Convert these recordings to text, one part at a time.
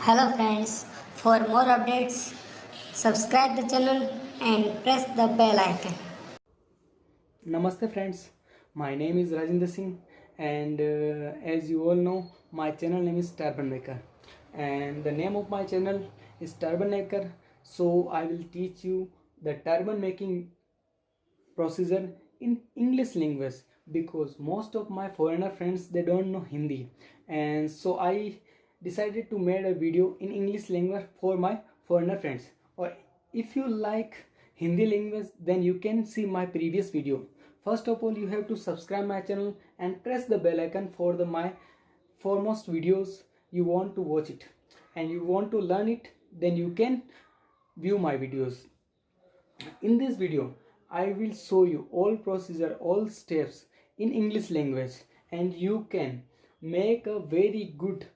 Hello friends, for more updates, subscribe the channel and press the bell icon. Namaste friends, my name is Rajinder Singh and as you all know my channel name is Turban Maker and the name of my channel is Turban Maker. So I will teach you the turban making procedure in English language because most of my foreigner friends they don't know Hindi, and so I decided to make a video in English language for my foreigner friends. Or if you like Hindi language, then you can see my previous video. First of all, you have to subscribe my channel and press the bell icon for the my foremost videos you want to watch it and you want to learn it, then you can view my videos. In this video, I will show you all procedure, all steps in English language, and you can make a very good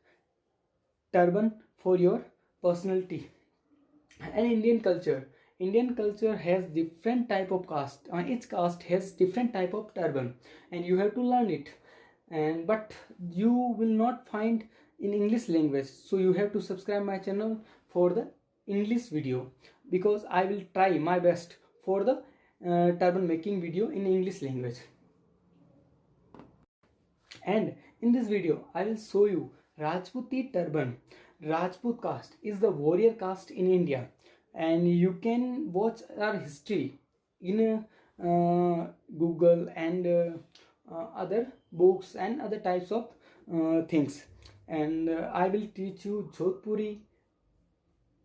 turban for your personality. And Indian culture has different type of caste. Each caste has different type of turban, and you have to learn it. And but you will not find in English language, so you have to subscribe my channel for the English video because I will try my best for the turban making video in English language. And in this video I will show you Rajputi turban. Rajput caste is the warrior caste in India, and you can watch our history in Google and other books and other types of things. And I will teach you Jodhpuri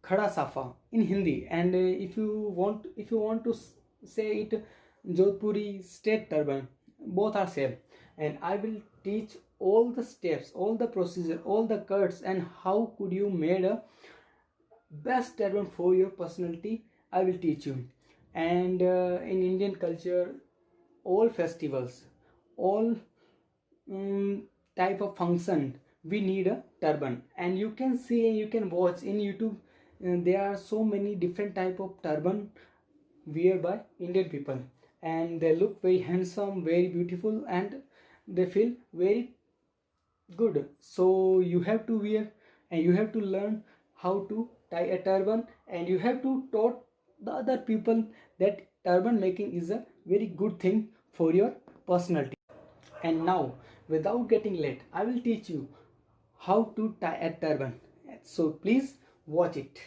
Khada Safa in Hindi, and if you want to say it Jodhpuri state turban, both are same. And I will teach all the steps, all the procedure, all the cuts, and how could you made a best turban for your personality. I will teach you. And in Indian culture, all festivals, all type of function, we need a turban. And you can see and you can watch in YouTube. There are so many different type of turban wear by Indian people, and they look very handsome, very beautiful, and they feel very good. So you have to wear and you have to learn how to tie a turban, and you have to taught the other people that turban making is a very good thing for your personality. And now, without getting late, I will teach you how to tie a turban. So please watch it.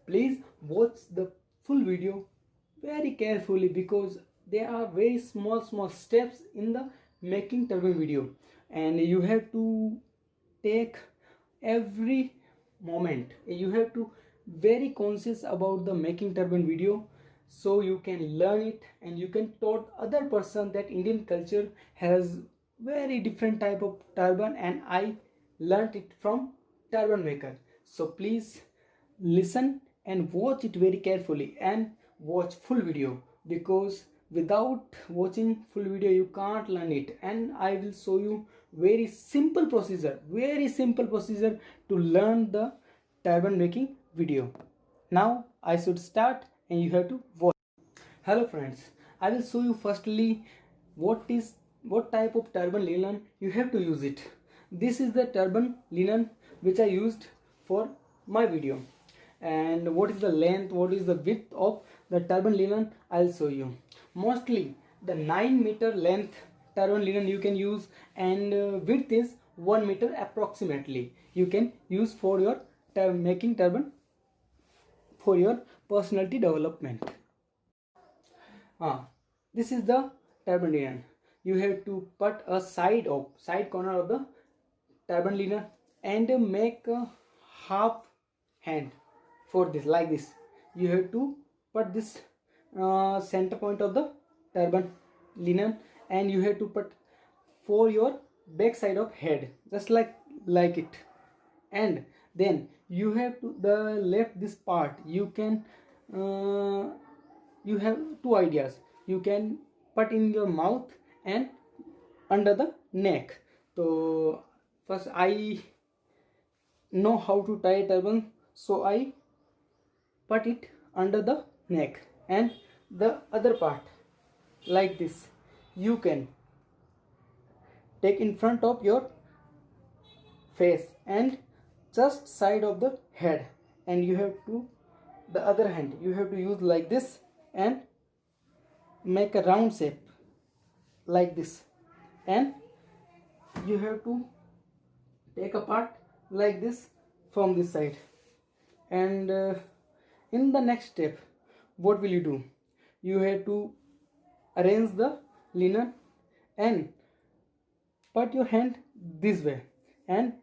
Please watch the full video very carefully because there are very small steps in the making turban video, and you have to take every moment. You have to very conscious about the making turban video, so you can learn it and you can taught other person that Indian culture has very different type of turban, and I learned it from turban maker. So please listen and watch it very carefully and watch full video, because without watching full video you can't learn it. And I will show you very simple procedure to learn the turban making video. Now I should start and you have to watch. Hello friends, I will show you firstly what type of turban linen you have to use it. This is the turban linen which I used for my video. And what is the length, what is the width of the turban linen, I'll show you. Mostly the 9-meter length turban linen you can use, and width is 1 meter approximately. You can use for your making turban for your personality development. This is the turban linen. You have to put a side corner of the turban linen and make a half hand for this, like this. You have to put this center point of the turban linen, and you have to put for your back side of head, just like it. And then you have to the left this part. You can you have two ideas. You can put in your mouth and under the neck. So first I know how to tie a turban, so I put it under the neck, and the other part like this you can take in front of your face and just side of the head, and you have to, the other hand you have to use like this and make a round shape like this, and you have to take a part like this from this side. And in the next step, what will you do? You have to arrange the linen and put your hand this way, and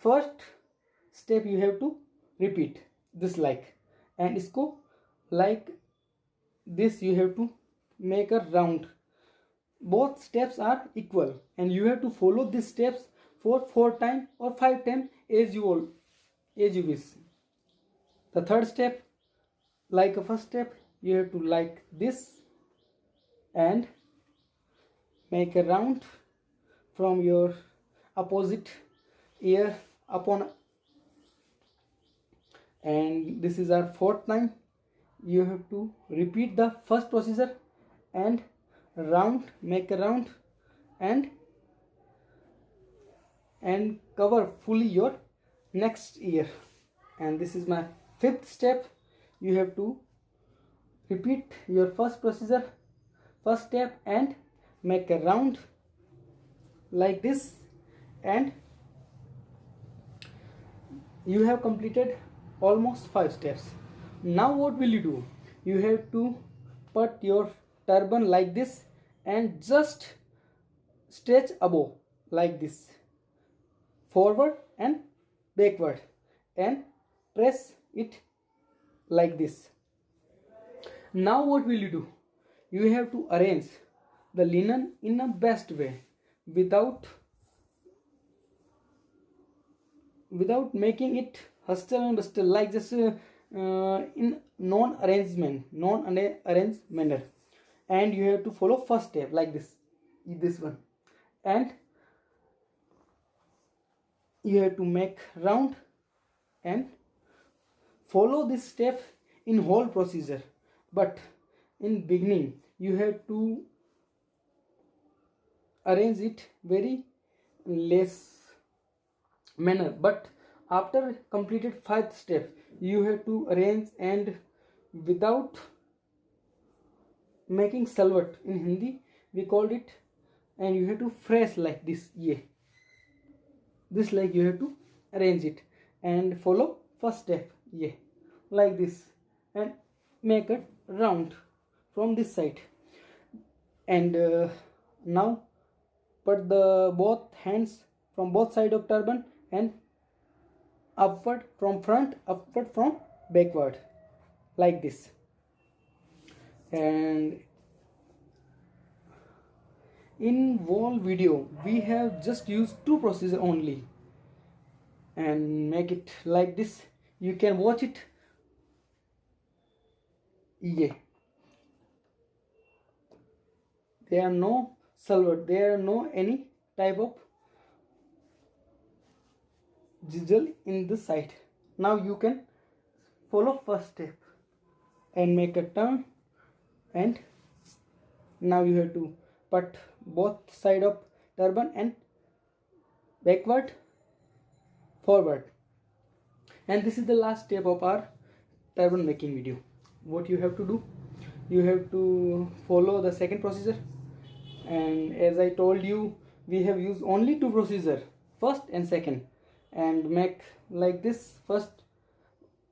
first step you have to repeat this like, and isko like this you have to make a round. Both steps are equal, and you have to follow these steps for 4 times or 5 times as you wish. The third step, like a first step, you have to like this and make a round from your opposite ear upon, and this is our fourth time. You have to repeat the first procedure and round, make a round and cover fully your next ear. And this is my fifth step. You have to repeat your first procedure, first step, and make a round like this, and you have completed almost 5 steps. Now what will you do? You have to put your turban like this and just stretch above like this, forward and backward, and press it like this. Now what will you do? You have to arrange the linen in a best way, without making it hustle and bustle, like just in non-arranged manner. And you have to follow first step like this one, and you have to make round and follow this step in whole procedure. But in beginning you have to arrange it very less manner, but after completed 5th step you have to arrange, and without making salwat, in Hindi we called it, and you have to fresh like this, this like you have to arrange it and follow first step like this, and make it round from this side. And now put the both hands from both side of turban and upward from front, upward from backward like this. And in whole video we have just used 2 procedures only, and make it like this. You can watch it. There are no salwat, there are no any type of jizzle in the side. Now you can follow first step and make a turn, and now you have to put both side of turban and backward, forward. And this is the last step of our turban making video. What you have to do, you have to follow the second procedure, and as I told you, we have used only 2 procedures, first and second, and make like this. First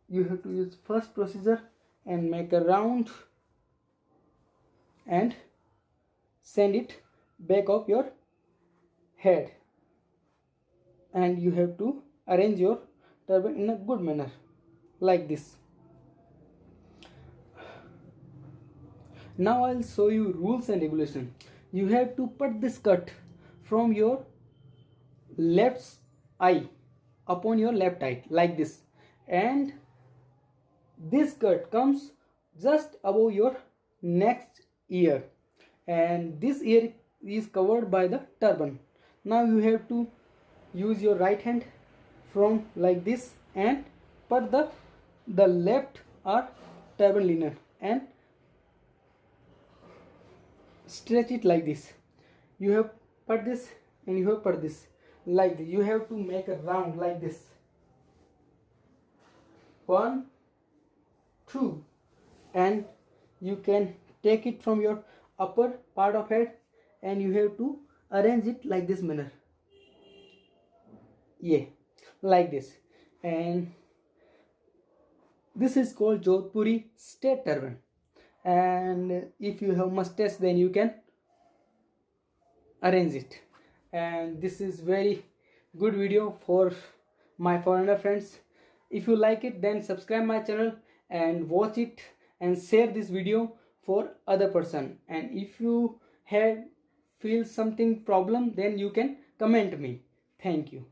you have to use first procedure and make a round and send it back of your head, and you have to arrange your turban in a good manner like this. Now I'll show you rules and regulation. You have to put this cut from your left eye upon your left eye like this, and this cut comes just above your next ear, and this ear is covered by the turban. Now you have to use your right hand from like this and put the left or turban linen and stretch it like this. You have put this and you have put this like this. You have to make a round like this, 1 2, and you can take it from your upper part of head and you have to arrange it like this manner, yeah, like this. And this is called Jodhpuri state turban. And if you have mustache, then you can arrange it. And this is very good video for my foreigner friends. If you like it, then subscribe my channel and watch it and share this video for other person. And if you have feel something problem, then you can comment me. Thank you.